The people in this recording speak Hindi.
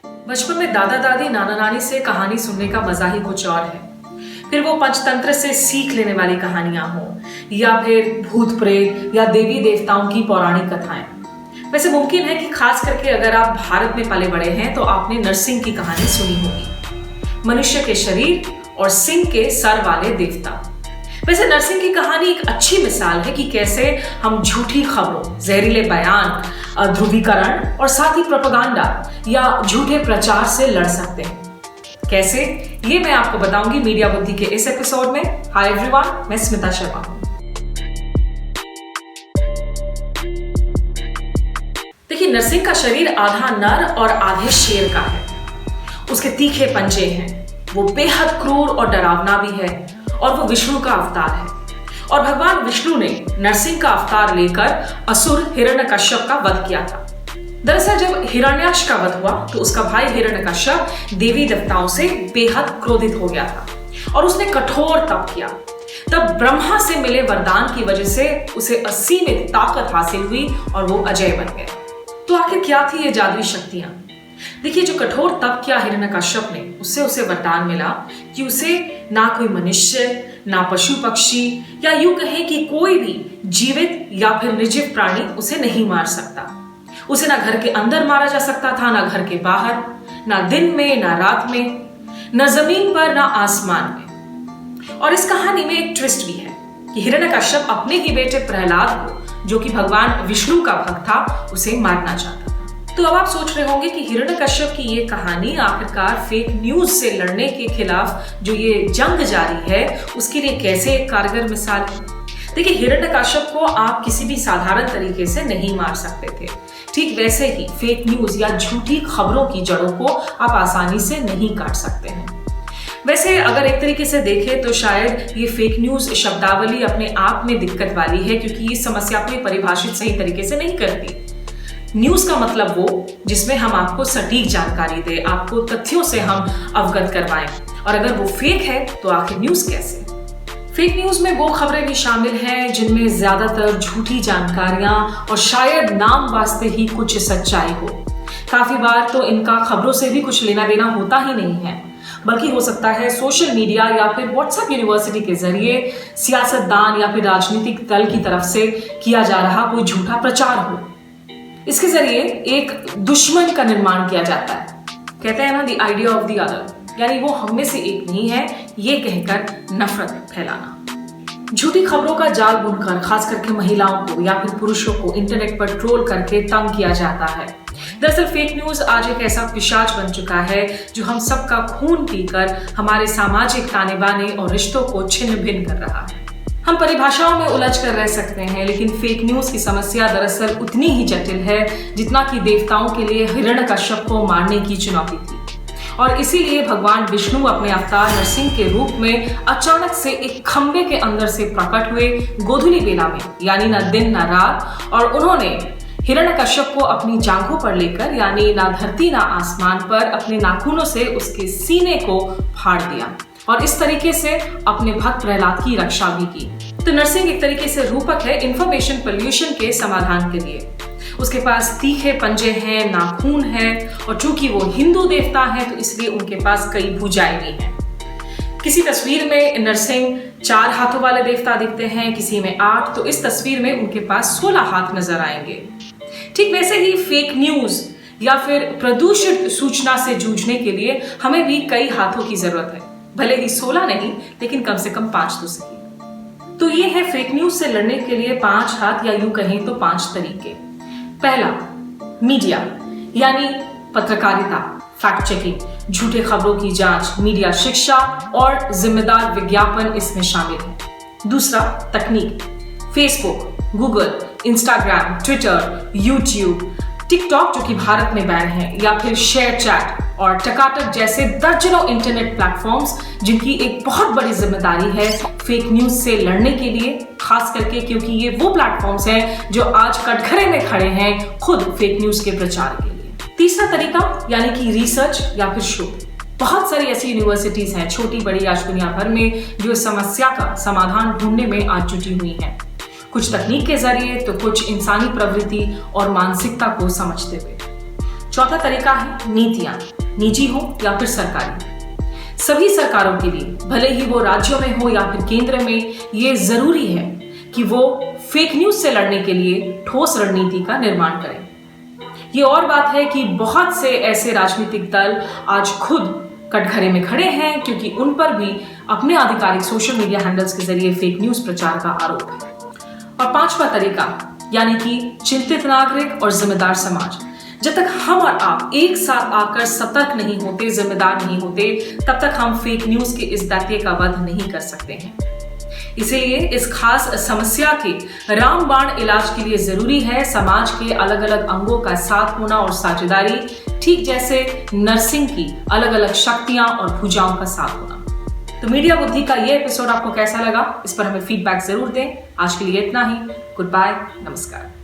बचपन में दादा दादी नाना नानी से कहानी सुनने का मजा ही कुछ और है। फिर वो पंचतंत्र से सीख लेने वाली कहानियां हो या फिर भूत प्रेत या देवी देवताओं की पौराणिक कथाएं। वैसे मुमकिन है कि खास करके अगर आप भारत में पले बड़े हैं तो आपने नरसिंह की कहानी सुनी होगी। मनुष्य के शरीर और सिंह के सर वाले देवता। वैसे नरसिंह की कहानी एक अच्छी मिसाल है कि कैसे हम झूठी खबरों, जहरीले बयान, ध्रुवीकरण और साथ ही प्रोपेगेंडा या झूठे प्रचार से लड़ सकते हैं। कैसे, ये मैं आपको बताऊंगी मीडिया बुद्धि के इस एपिसोड में। हाय एवरीवन, मैं स्मिता शर्मा हूं। देखिए, नरसिंह का शरीर आधा नर और आधे शेर का है। उसके तीखे पंजे हैं, वो बेहद क्रूर और डरावना भी है और वो विष्णु का अवतार है। और भगवान विष्णु ने नरसिंह का अवतार लेकर असुर हिरण्यकश्यप का वध किया था। दरअसल जब हिरण्याक्ष का वध हुआ तो उसका भाई हिरण्यकश्यप देवी देवताओं से बेहद क्रोधित हो गया था और उसने कठोर तप किया। तब ब्रह्मा से मिले वरदान की वजह से उसे असीमित ताकत हासिल हुई और वो अजय बन गया। तो आखिर क्या थी ये जादुई शक्तियां? देखिए, जो कठोर तप किया हिरण्यकश्यप ने, उससे उसे वरदान मिला कि उसे ना कोई मनुष्य, ना पशु पक्षी या यूं कहें कि कोई भी जीवित या फिर निर्जीव प्राणी उसे नहीं मार सकता। उसे ना घर के अंदर मारा जा सकता था, ना घर के बाहर, ना दिन में, ना रात में, ना जमीन पर, ना आसमान में। और इस कहानी में एक ट्विस्ट भी है कि हिरण्यकश्यप अपने ही बेटे प्रहलाद को, जो कि भगवान विष्णु का भक्त था, उसे मारना चाहता था। तो अब आप सोच रहे होंगे कि हिरण्यकश्यप की ये कहानी आखिरकार फेक न्यूज से लड़ने के खिलाफ जो ये जंग जारी है उसके लिए कैसे एक कारगर मिसाल है। देखिए, हिरण्यकश्यप को आप किसी भी साधारण तरीके से नहीं मार सकते थे। ठीक वैसे ही फेक न्यूज या झूठी खबरों की जड़ों को आप आसानी से नहीं काट सकते हैं। वैसे अगर एक तरीके से देखें तो शायद ये फेक न्यूज शब्दावली अपने आप में दिक्कत वाली है, क्योंकि इस समस्या को परिभाषित सही तरीके से नहीं करती। न्यूज का मतलब वो जिसमें हम आपको सटीक जानकारी दे, आपको तथ्यों से हम अवगत करवाएं। और अगर वो फेक है तो आखिर न्यूज कैसे? फेक न्यूज में वो खबरें भी शामिल हैं जिनमें ज्यादातर झूठी जानकारियां और शायद नाम वास्ते ही कुछ सच्चाई हो। काफी बार तो इनका खबरों से भी कुछ लेना देना होता ही नहीं है, बल्कि हो सकता है सोशल मीडिया या फिर व्हाट्सएप यूनिवर्सिटी के जरिए सियासतदान या फिर राजनीतिक दल की तरफ से किया जा रहा कोई झूठा प्रचार हो। इसके जरिए एक दुश्मन का निर्माण किया जाता है। कहते हैं ना, the idea of the other, यानी वो हम में से एक नहीं है, ये कहकर नफरत फैलाना। झूठी खबरों का जाल बुनकर खास करके महिलाओं को या फिर पुरुषों को इंटरनेट पर ट्रोल करके तंग किया जाता है। दरअसल फेक न्यूज आज एक ऐसा पिशाच बन चुका है जो हम सबका खून पीकर हमारे सामाजिक ताने बाने और रिश्तों को छिन्न भिन्न कर रहा है। हम परिभाषाओं में उलझ कर रह सकते हैं, लेकिन फेक न्यूज की समस्या दरअसल उतनी ही जटिल है जितना कि देवताओं के लिए हिरण्यकश्यप को मारने की चुनौती थी। और इसीलिए भगवान विष्णु अपने अवतार नरसिंह के रूप में अचानक से एक खंबे के अंदर से प्रकट हुए गोधूली बेला में, यानी ना दिन ना रात, और उन्होंने हिरण्यकश्यप को अपनी जांघों पर लेकर, यानी ना धरती ना आसमान पर, अपने नाखूनों से उसके सीने को फाड़ दिया और इस तरीके से अपने भक्त प्रहलाद की रक्षा भी की। तो नरसिंह एक तरीके से रूपक है इंफॉर्मेशन पोल्यूशन के समाधान के लिए। उसके पास तीखे पंजे हैं, नाखून है, और चूंकि वो हिंदू देवता है तो इसलिए उनके पास कई भुजाएं भी हैं। किसी तस्वीर में नरसिंह 4 हाथों वाले देवता दिखते हैं, किसी में 8, तो इस तस्वीर में उनके पास 16 हाथ नजर आएंगे। ठीक वैसे ही फेक न्यूज या फिर प्रदूषित सूचना से जूझने के लिए हमें भी कई हाथों की जरूरत है, भले ही 16 नहीं, लेकिन कम से कम 5 तो सही। तो ये है फेक न्यूज से लड़ने के लिए 5 हाथ, या यूं कहें तो 5 तरीके। पहला, मीडिया यानी पत्रकारिता, फैक्ट चेकिंग, झूठे खबरों की जांच, मीडिया शिक्षा और जिम्मेदार विज्ञापन इसमें शामिल है। दूसरा, तकनीक, Facebook, Google, Instagram, Twitter, YouTube, TikTok जो कि भारत में बैन है, या फिर शेयर चैट और टकाटक जैसे दर्जनों इंटरनेट प्लेटफॉर्म्स जिनकी एक बहुत बड़ी जिम्मेदारी है फेक न्यूज से लड़ने के लिए, खास करके क्योंकि ये वो प्लेटफॉर्म्स हैं जो आज कटघरे में खड़े हैं खुद फेक न्यूज के प्रचार के लिए। तीसरा तरीका यानी कि रिसर्च या फिर शोध। बहुत सारी ऐसी यूनिवर्सिटीज हैं, छोटी बड़ी, आज दुनिया भर में, जो इस समस्या का समाधान ढूंढने में आज जुटी हुई हैं। कुछ तकनीक के जरिए तो कुछ इंसानी प्रवृत्ति और मानसिकता को समझते हुए। चौथा तरीका है नीतियां, निजी हो या फिर सरकारी। सभी सरकारों के लिए, भले ही वो राज्यों में हो या फिर केंद्र में, ये जरूरी है कि वो फेक न्यूज से लड़ने के लिए ठोस रणनीति का निर्माण करें। ये और बात है कि बहुत से ऐसे राजनीतिक दल आज खुद कटघरे में खड़े हैं क्योंकि उन पर भी अपने आधिकारिक सोशल मीडिया हैंडल्स के जरिए फेक न्यूज प्रचार का आरोप है। और पांचवा तरीका यानी कि चिंतित नागरिक और जिम्मेदार समाज। जब तक हम और आप एक साथ आकर सतर्क नहीं होते, जिम्मेदार नहीं होते, तब तक हम फेक न्यूज के इस दैत्य का वध नहीं कर सकते हैं। इसीलिए इस खास समस्या के रामबाण इलाज के लिए जरूरी है समाज के अलग अलग अंगों का साथ होना और साझेदारी, ठीक जैसे नर्सिंग की अलग अलग शक्तियां और भुजाओं का साथ होना। तो मीडिया बुद्धि का ये एपिसोड आपको कैसा लगा, इस पर हमें फीडबैक जरूर दें। आज के लिए इतना ही। गुड बाय, नमस्कार।